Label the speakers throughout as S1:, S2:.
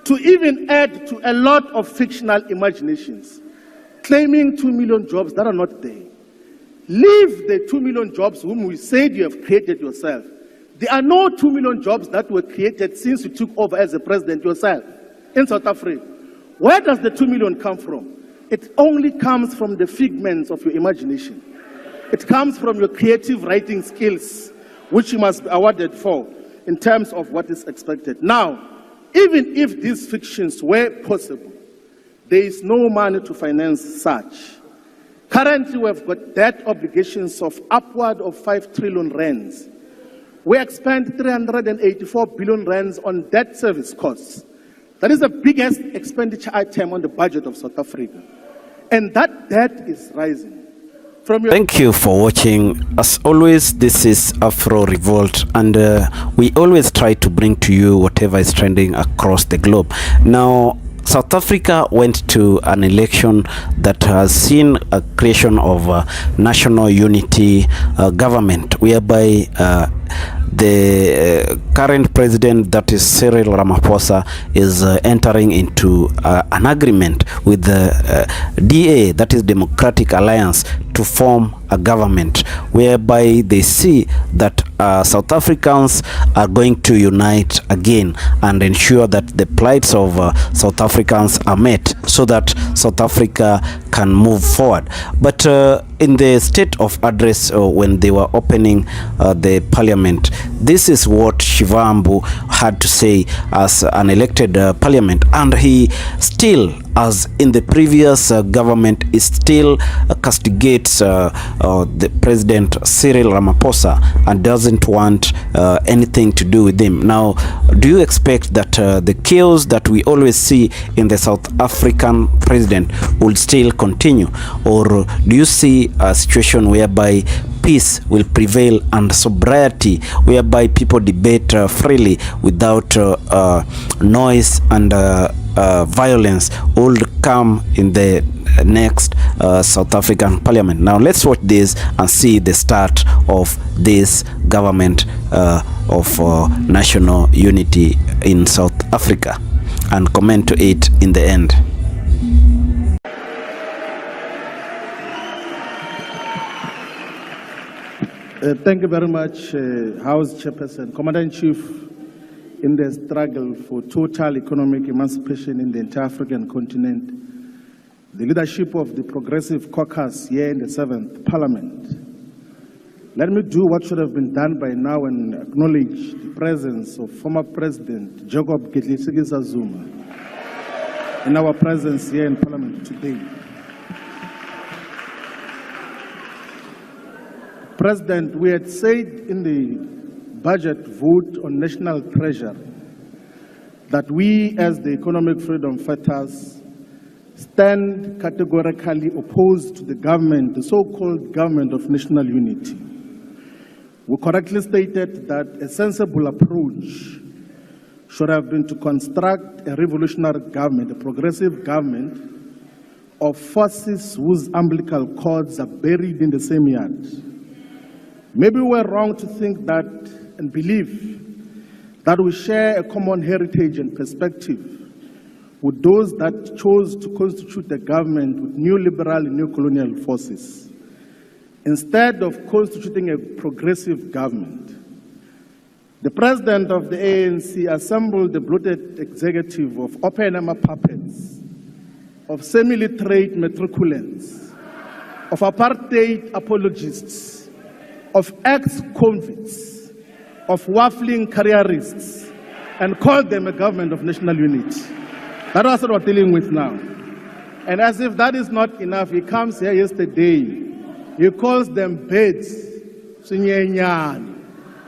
S1: to even add to a lot of fictional imaginations, claiming 2 million jobs that are not there. Leave the 2 million jobs whom we said you have created yourself. There are no 2 million jobs that were created since you took over as a president yourself in South Africa. Where does the 2 million come from? It only comes from the figments of your imagination. It comes from your creative writing skills, which you must be awarded for in terms of what is expected. Now, even if these fictions were possible, there is no money to finance such. Currently, we have got debt obligations of upward of 5 trillion rands. We expend 384 billion rands on debt service costs. That is the biggest expenditure item on the budget of South Africa. And that debt is rising.
S2: Thank you for watching. As always, this is Afro Revolt, and we always try to bring to you whatever is trending across the globe. Now, South Africa went to an election that has seen a creation of a national unity government, whereby the current president, that is Cyril Ramaphosa, is entering into an agreement with the DA, that is Democratic Alliance, to form a government whereby they see that South Africans are going to unite again and ensure that the plights of South Africans are met so that South Africa can move forward. But in the state of address when they were opening the parliament, this is what Shivambu had to say as an elected parliament, and he still, as in the previous government, is still castigates the President Cyril Ramaphosa and doesn't want anything to do with him. Now, do you expect that the chaos that we always see in the South African president will still continue, or do you see a situation whereby peace will prevail and sobriety, whereby people debate freely without noise and violence will come in the next South African parliament? Now let's watch this and see the start of this government of national unity in South Africa, and comment to it in the end.
S1: Thank you very much, House Chairperson, Commander-in-Chief, in the struggle for total economic emancipation in the entire African continent, the leadership of the Progressive Caucus here in the 7th Parliament. Let me do what should have been done by now and acknowledge the presence of former President Jacob Zuma in our presence here in Parliament today. President, we had said in the budget vote on national treasure that we, as the economic freedom fighters, stand categorically opposed to the government, the so-called government of national unity. We correctly stated that a sensible approach should have been to construct a revolutionary government, a progressive government of forces whose umbilical cords are buried in the same yard. Maybe we're wrong to think that and believe that we share a common heritage and perspective with those that chose to constitute a government with neoliberal and neocolonial forces. Instead of constituting a progressive government, the president of the ANC assembled the bloated executive of open-armor puppets, of semi-literate matriculants, of apartheid apologists, of ex-convicts, of waffling careerists, and called them a government of national unity. That was what we're dealing with now. And as if that is not enough, he comes here yesterday, he calls them birds, sunyenyani.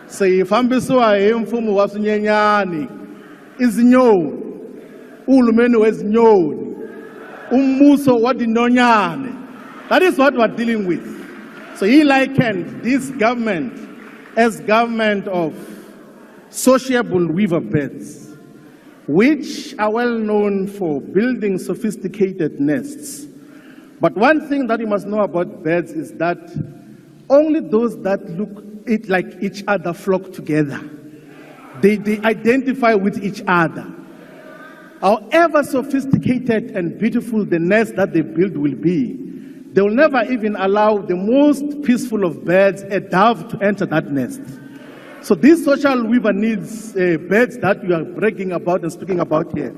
S1: Say, if I'm mfumu wa sunyenyani, is nyoni, ulumenu is nyoni, umuso wa dinonyani. That is what we're dealing with. So he likened this government as government of sociable weaver birds, which are well known for building sophisticated nests. But one thing that you must know about birds is that only those that look like each other flock together. They identify with each other. however sophisticated and beautiful the nest that they build will be, they will never even allow the most peaceful of birds, a dove, to enter that nest. So this social weaver needs birds that we are bragging about and speaking about here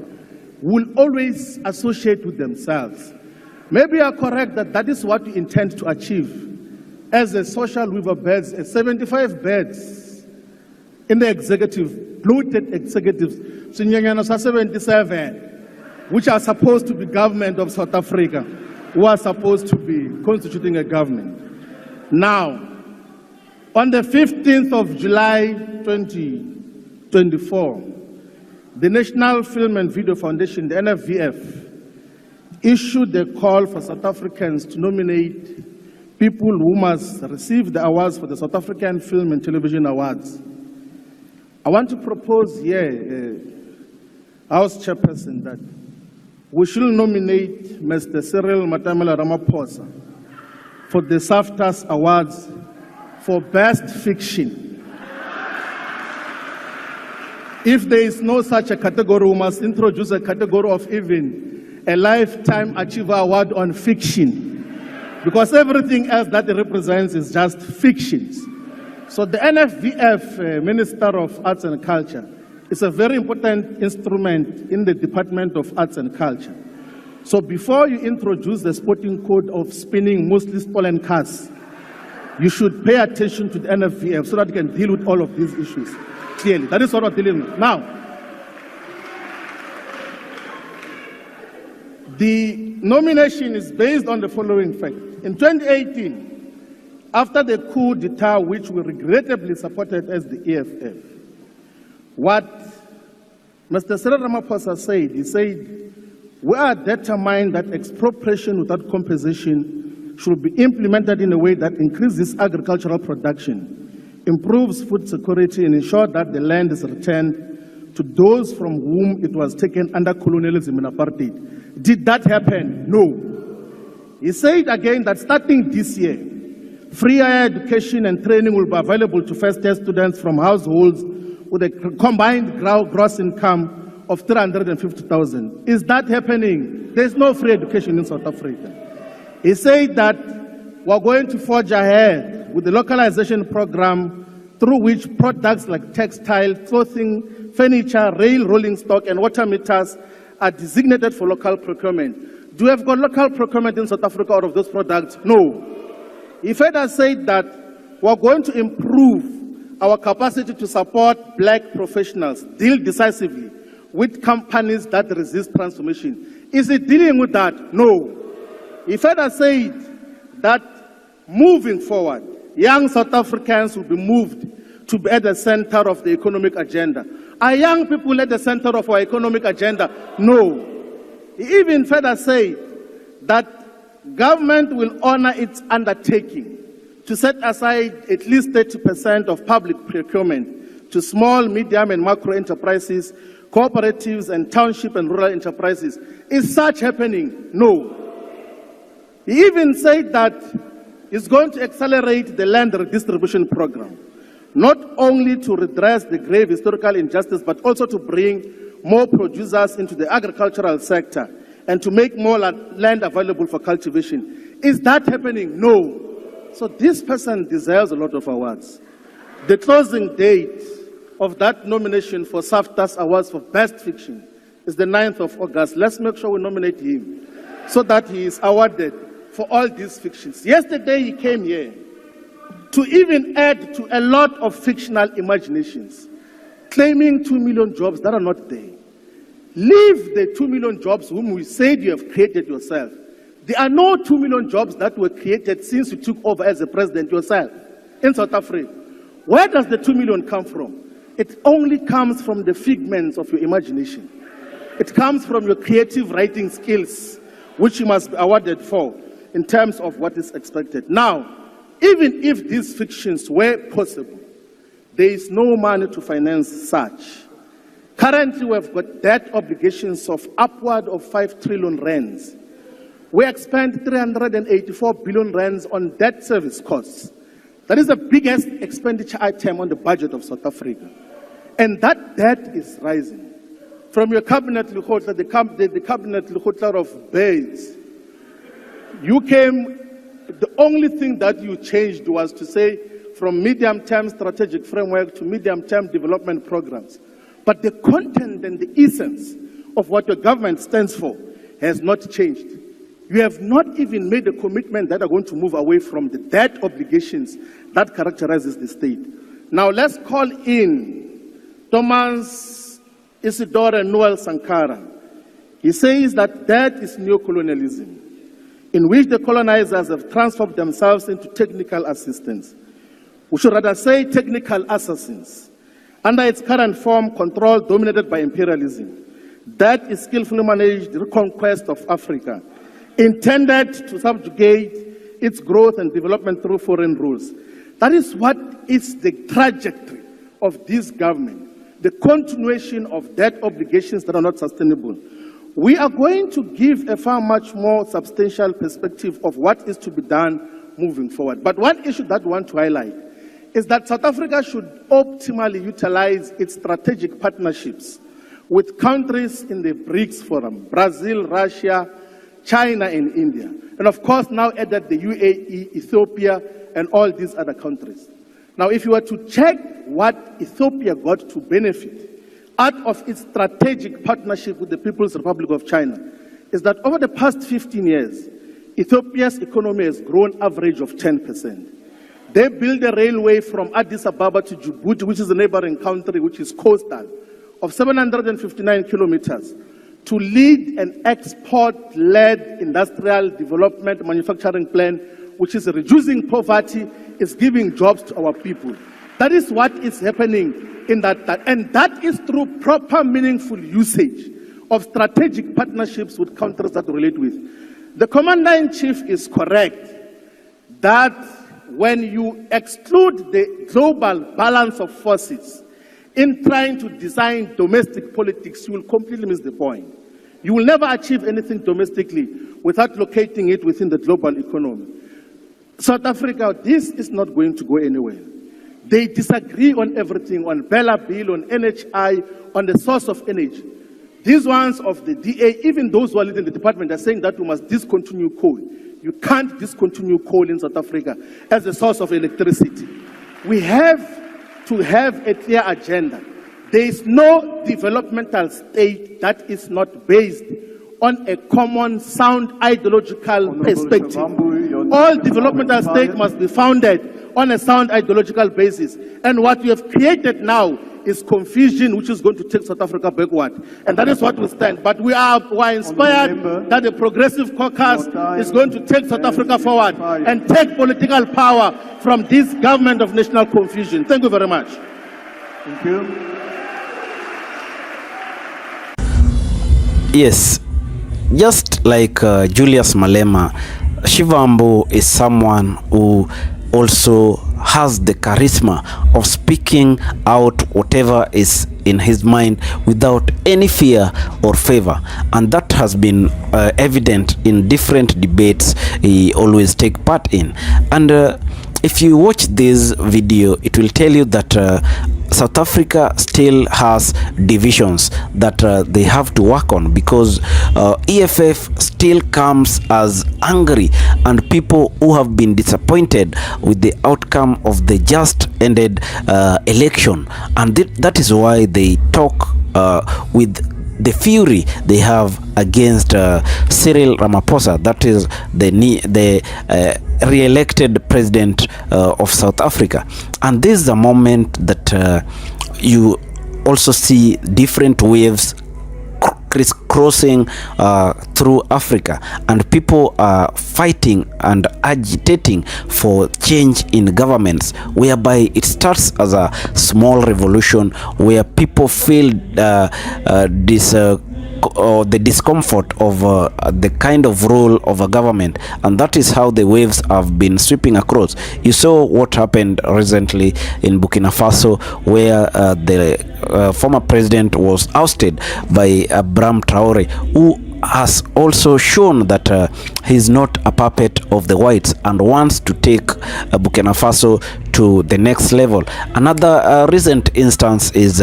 S1: will always associate with themselves. Maybe you are correct that that is what we intend to achieve as a social weaver birds, 75 birds in the executive, bloated executives, 77, which are supposed to be government of South Africa, who are supposed to be constituting a government. Now, on the 15th of July 2024, the National Film and Video Foundation, the NFVF, issued a call for South Africans to nominate people who must receive the awards for the South African Film and Television Awards. I want to propose here, House Chairperson, that we should nominate Mr. Cyril Matamela Ramaphosa for the SAFTAS Awards for Best Fiction. If there is no such a category, we must introduce a category of even a Lifetime Achiever Award on fiction, because everything else that it represents is just fictions. So the NFVF, Minister of Arts and Culture, is a very important instrument in the Department of Arts and Culture. So before you introduce the sporting code of spinning mostly stolen cars, you should pay attention to the NFVF so that you can deal with all of these issues clearly. That is what we're dealing with. Now, the nomination is based on the following fact. In 2018, after the coup d'etat, which we regrettably supported as the EFF, what Mr. Cyril Ramaphosa said, he said, we are determined that expropriation without compensation should be implemented in a way that increases agricultural production, improves food security, and ensures that the land is returned to those from whom it was taken under colonialism and apartheid. Did that happen? No. He said again that starting this year, free higher education and training will be available to first-year students from households with a combined gross income of 350,000. Is that happening? There's no free education in South Africa. He said that we're going to forge ahead with the localization program through which products like textile, clothing, furniture, rail rolling stock, and water meters are designated for local procurement. Do we have got local procurement in South Africa out of those products? No. He further said that we're going to improve our capacity to support black professionals, deal decisively with companies that resist transformation. Is it dealing with that? No. He further said that moving forward, young South Africans will be moved to be at the center of the economic agenda. Are young people at the center of our economic agenda? No. He even further said that government will honor its undertaking to set aside at least 30% of public procurement to small, medium, and macro enterprises, cooperatives, and township and rural enterprises. Is such happening? No. He even said that he's going to accelerate the land redistribution program, not only to redress the grave historical injustice, but also to bring more producers into the agricultural sector and to make more land available for cultivation. Is that happening? No. So this person deserves a lot of awards. The closing date of that nomination for SAFTAS Awards for Best Fiction is the 9th of August. Let's make sure we nominate him so that he is awarded for all these fictions. Yesterday he came here to even add to a lot of fictional imaginations, claiming 2 million jobs that are not there. Leave the 2 million jobs whom we said you have created yourself. There are no 2 million jobs that were created since you took over as a president yourself in South Africa. Where does the 2 million come from? It only comes from the figments of your imagination. It comes from your creative writing skills, which you must be awarded for in terms of what is expected. Now, even if these fictions were possible, there is no money to finance such. Currently, we have got debt obligations of upward of 5 trillion rands. We expend 384 billion rands on debt service costs. That is the biggest expenditure item on the budget of South Africa. And that debt is rising. from your cabinet, the cabinet of beds, you came, the only thing that you changed was to say from medium-term strategic framework to medium-term development programs. But the content and the essence of what your government stands for has not changed. You have not even made a commitment that are going to move away from the debt obligations that characterizes the state. Now let's call in Thomas Isidore and Noel Sankara. He says that debt is neocolonialism, in which the colonizers have transformed themselves into technical assistants. We should rather say technical assassins. Under its current form, control dominated by imperialism. That is skillfully managed reconquest of Africa, intended to subjugate its growth and development through foreign rules. That is what is the trajectory of this government, the continuation of debt obligations that are not sustainable. We are going to give a far much more substantial perspective of what is to be done moving forward. But one issue that we want to highlight is that South Africa should optimally utilize its strategic partnerships with countries in the BRICS Forum, Brazil, Russia, China, and India. And of course, now added the UAE, Ethiopia, and all these other countries. Now, if you were to check what Ethiopia got to benefit out of its strategic partnership with the People's Republic of China, is that over the past 15 years, Ethiopia's economy has grown average of 10%. They built a railway from Addis Ababa to Djibouti, which is a neighboring country, which is coastal, of 759 kilometers, to lead an export-led industrial development manufacturing plan, which is reducing poverty, is giving jobs to our people. That is what is happening in that, and that is through proper, meaningful usage of strategic partnerships with countries that relate with. The Commander-in-Chief is correct that when you exclude the global balance of forces in trying to design domestic politics, you will completely miss the point. You will never achieve anything domestically without locating it within the global economy. South Africa, this is not going to go anywhere. They disagree on everything, on Bella Bill, on NHI, on the source of energy. These ones of the DA, even those who are leading the department, are saying that we must discontinue coal. You can't discontinue coal in South Africa as a source of electricity. We have to have a clear agenda. There is no developmental state that is not based on a common, sound, ideological perspective. All developmental states must be founded on a sound ideological basis. And what we have created now is confusion, which is going to take South Africa backward. And that is what we stand. But we are inspired that the Progressive Caucus is going to take South Africa forward and take political power from this government of national confusion. Thank you very much.
S3: Thank you.
S2: Yes, just like Julius Malema, Shivambu is someone who also has the charisma of speaking out whatever is in his mind without any fear or favor, and that has been evident in different debates he always take part in. And if you watch this video, it will tell you that South Africa still has divisions that they have to work on, because EFF still comes as angry and people who have been disappointed with the outcome of the just ended election, and that is why they talk with the fury they have against Cyril Ramaphosa, that is the re-elected president of South Africa. And this is a moment that you also see different waves crisscrossing through Africa, and people are fighting and agitating for change in governments, whereby it starts as a small revolution where people feel the discomfort of the kind of role of a government, and that is how the waves have been sweeping across. You saw what happened recently in Burkina Faso, where the former president was ousted by Bram Traore, who has also shown that he's not a puppet of the whites and wants to take Burkina Faso to the next level. Another recent instance is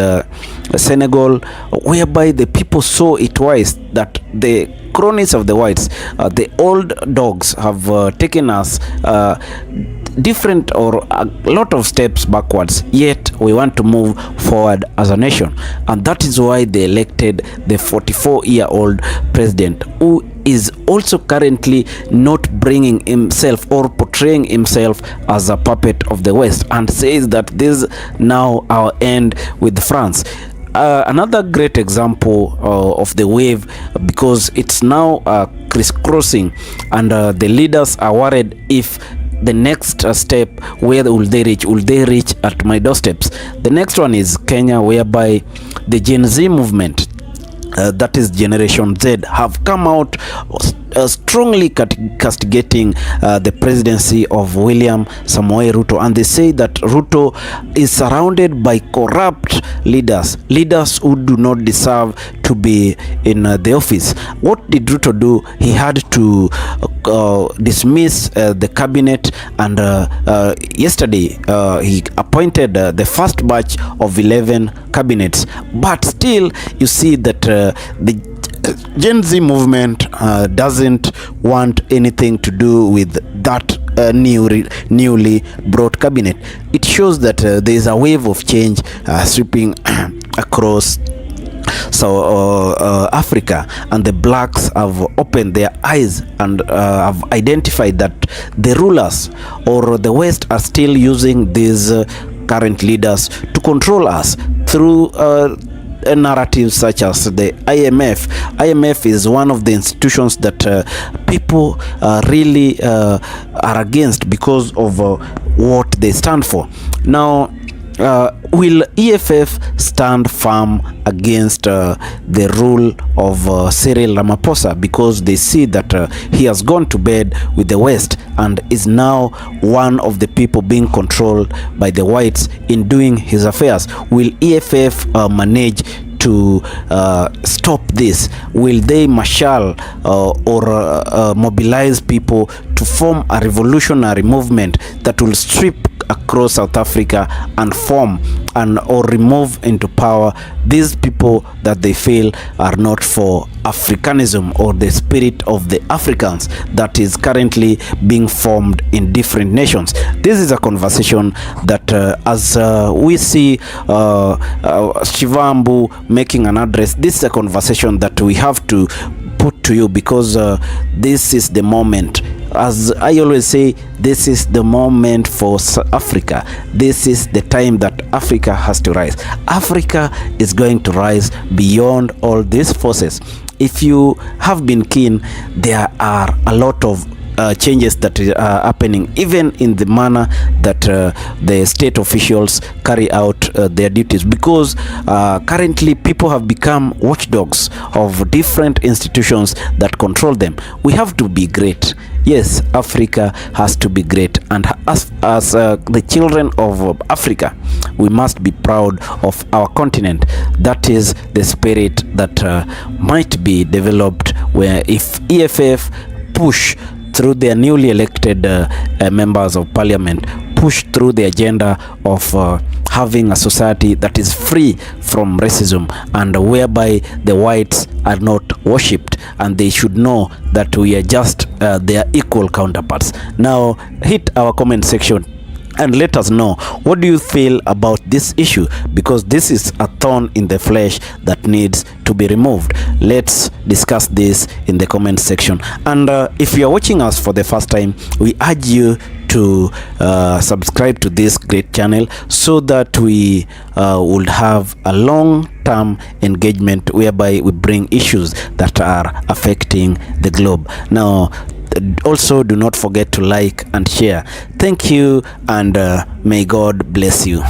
S2: Senegal, whereby the people saw it wise that the cronies of the whites, the old dogs, have taken us different or a lot of steps backwards, yet we want to move forward as a nation. And that is why they elected the 44-year-old president, who is also currently not bringing himself or portraying himself as a puppet of the West, and says that this now our end with France. Another great example of the wave, because it's now crisscrossing, and the leaders are worried if the next step, where will they reach? Will they reach at my doorsteps? The next one is Kenya, whereby the Gen Z movement, that is Generation Z, have come out strongly castigating the presidency of William Samoei Ruto, and they say that Ruto is surrounded by corrupt leaders who do not deserve to be in the office. What did Ruto do? He had to dismiss the cabinet, and yesterday he appointed the first batch of 11 cabinets, but still you see that the Gen Z movement doesn't want anything to do with that newly brought cabinet. It shows that there is a wave of change sweeping across Africa, and the blacks have opened their eyes and have identified that the rulers or the West are still using these current leaders to control us through narratives such as the IMF. IMF is one of the institutions that people really are against because of what they stand for. Now, will EFF stand firm against the rule of Cyril Ramaphosa, because they see that he has gone to bed with the West and is now one of the people being controlled by the whites in doing his affairs? Will EFF manage to stop this? Will they marshal or mobilize people to form a revolutionary movement that will strip across South Africa and form or remove into power these people that they feel are not for Africanism or the spirit of the Africans that is currently being formed in different nations? This is a conversation that as we see Shivambu making an address, this is a conversation that we have to put to you, because this is the moment. As I always say, this is the moment for Africa. This is the time that Africa has to rise. Africa is going to rise beyond all these forces. If you have been keen, there are a lot of changes that are happening, even in the manner that the state officials carry out their duties, because currently people have become watchdogs of different institutions that control them. We have to be great. Yes, Africa has to be great, and as the children of Africa, we must be proud of our continent. That is the spirit that might be developed, where if EFF push through their newly elected members of parliament, push through the agenda of having a society that is free from racism, and whereby the whites are not worshipped, and they should know that we are just their equal counterparts. Now, hit our comment section and let us know, what do you feel about this issue, because this is a thorn in the flesh that needs to be removed. Let's discuss this in the comment section. And if you are watching us for the first time, we urge you to subscribe to this great channel, so that we would have a long-term engagement whereby we bring issues that are affecting the globe. Now, also do not forget to like and share. Thank you, and may God bless you.